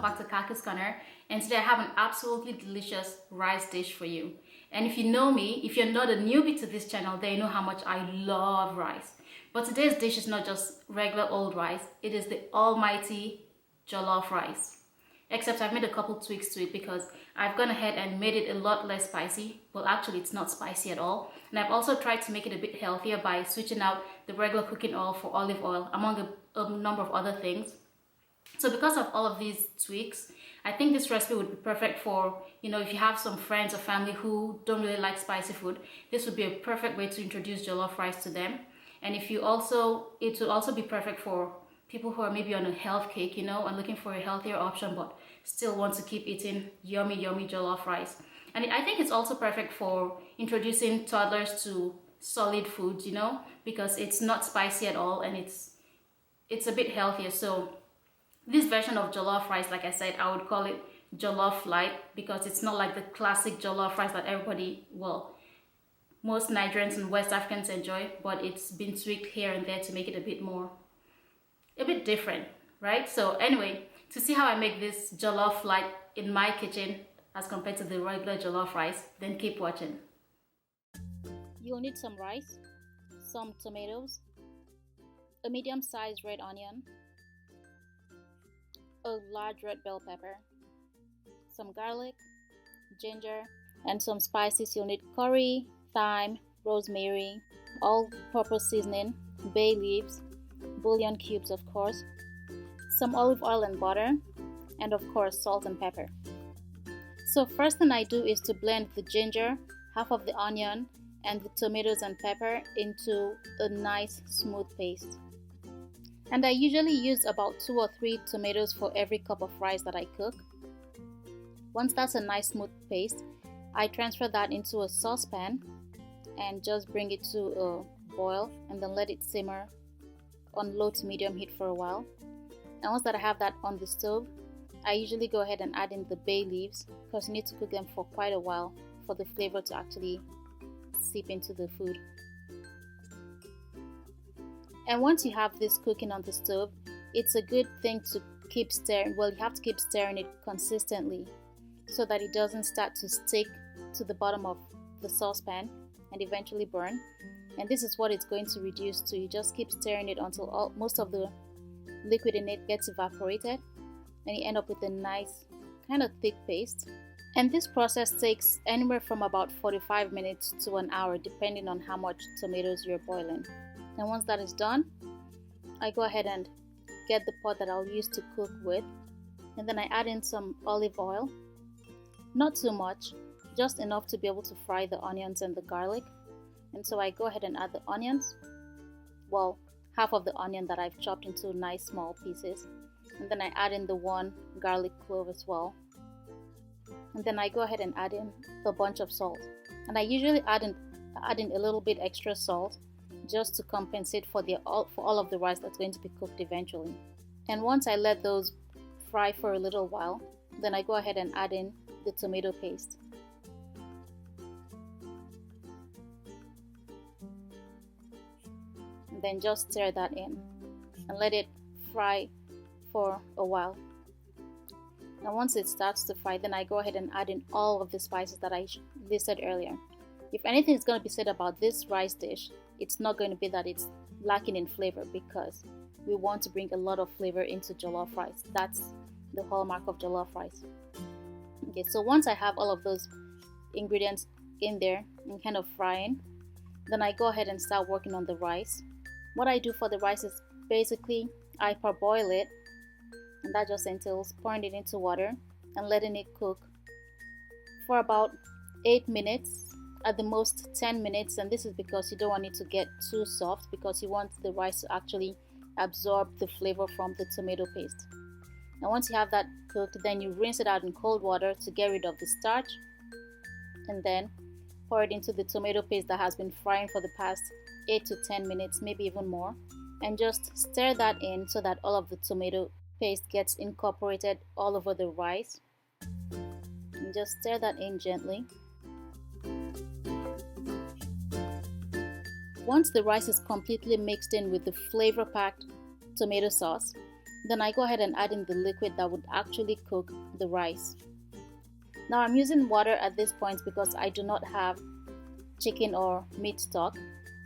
back to Kaki's Corner, and today I have an absolutely delicious rice dish for you. And if you know me, if you're not a newbie to this channel, then you know how much I love rice. But today's dish is not just regular old rice, it is the almighty jollof rice. Except I've made a couple tweaks to it because I've gone ahead and made it a lot less spicy. Well, actually it's not spicy at all. And I've also tried to make it a bit healthier by switching out the regular cooking oil for olive oil, among a number of other things. So because of all of these tweaks, I think this recipe would be perfect for, if you have some friends or family who don't really like spicy food, this would be a perfect way to introduce jollof rice to them. And it would also be perfect for people who are maybe on a health kick, and looking for a healthier option, but still want to keep eating yummy, yummy jollof rice. And I think it's also perfect for introducing toddlers to solid foods, because it's not spicy at all and it's a bit healthier. So this version of jollof rice, like I said, I would call it jollof Lite because it's not like the classic jollof rice that most Nigerians and West Africans enjoy, but it's been tweaked here and there to make it a bit different, right? So anyway, to see how I make this jollof Lite in my kitchen as compared to the regular jollof rice, then keep watching. You'll need some rice, some tomatoes, a medium-sized red onion, a large red bell pepper, some garlic, ginger, and some spices. You'll need curry, thyme, rosemary, all-purpose seasoning, bay leaves, bouillon cubes of course, some olive oil and butter, and of course salt and pepper. So first thing I do is to blend the ginger, half of the onion, and the tomatoes and pepper into a nice smooth paste. And I usually use about 2 or 3 tomatoes for every cup of rice that I cook. Once that's a nice smooth paste, I transfer that into a saucepan and just bring it to a boil and then let it simmer on low to medium heat for a while. And once that I have that on the stove, I usually go ahead and add in the bay leaves because you need to cook them for quite a while for the flavor to actually seep into the food. And once you have this cooking on the stove, it's a good thing to keep stirring. Well, you have to keep stirring it consistently so that it doesn't start to stick to the bottom of the saucepan and eventually burn. And this is what it's going to reduce to. You just keep stirring it until most of the liquid in it gets evaporated and you end up with a nice kind of thick paste. And this process takes anywhere from about 45 minutes to an hour depending on how much tomatoes you're boiling. And once that is done, I go ahead and get the pot that I'll use to cook with, and then I add in some olive oil, not too much, just enough to be able to fry the onions and the garlic. And so I go ahead and add the onions, well, half of the onion that I've chopped into nice small pieces, and then I add in the 1 garlic clove as well, and then I go ahead and add in a bunch of salt. And I usually add in a little bit extra salt just to compensate for all of the rice that's going to be cooked eventually. And once I let those fry for a little while, then I go ahead and add in the tomato paste. And then just stir that in and let it fry for a while. And once it starts to fry, then I go ahead and add in all of the spices that I listed earlier. If anything is going to be said about this rice dish, it's not going to be that it's lacking in flavor, because we want to bring a lot of flavor into jollof rice. That's the hallmark of jollof rice. Okay, so once I have all of those ingredients in there and kind of frying, then I go ahead and start working on the rice. What I do for the rice is basically I parboil it, and that just entails pouring it into water and letting it cook for about 8 minutes, at the most 10 minutes. And this is because you don't want it to get too soft, because you want the rice to actually absorb the flavor from the tomato paste. And once you have that cooked, then you rinse it out in cold water to get rid of the starch, and then pour it into the tomato paste that has been frying for the past 8 to 10 minutes, maybe even more, and just stir that in so that all of the tomato paste gets incorporated all over the rice. And just stir that in gently. Once the rice is completely mixed in with the flavor-packed tomato sauce, Then I go ahead and add in the liquid that would actually cook the rice. Now I'm using water at this point because I do not have chicken or meat stock.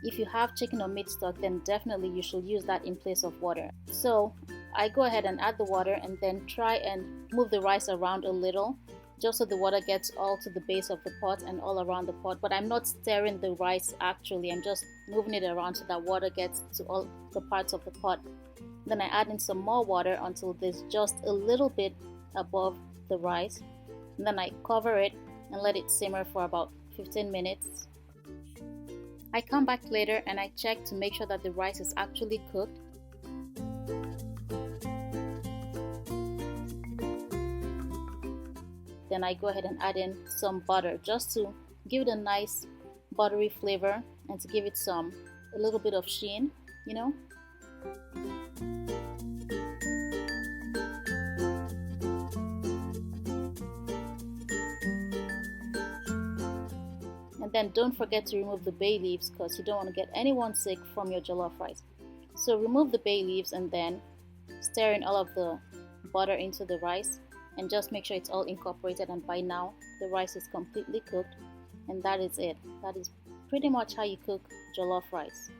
If you have chicken or meat stock, then definitely you should use that in place of water. So I go ahead and add the water and then try and move the rice around a little, just so the water gets all to the base of the pot and all around the pot. But I'm not stirring the rice actually, I'm just moving it around so that water gets to all the parts of the pot. Then I add in some more water until there's just a little bit above the rice. And then I cover it and let it simmer for about 15 minutes. I come back later and I check to make sure that the rice is actually cooked. Then I go ahead and add in some butter just to give it a nice buttery flavor and to give it a little bit of sheen, you know. And then don't forget to remove the bay leaves because you don't want to get anyone sick from your jollof rice. So remove the bay leaves and then stir in all of the butter into the rice and just make sure it's all incorporated, and by now the rice is completely cooked, and that is it. That is pretty much how you cook jollof rice.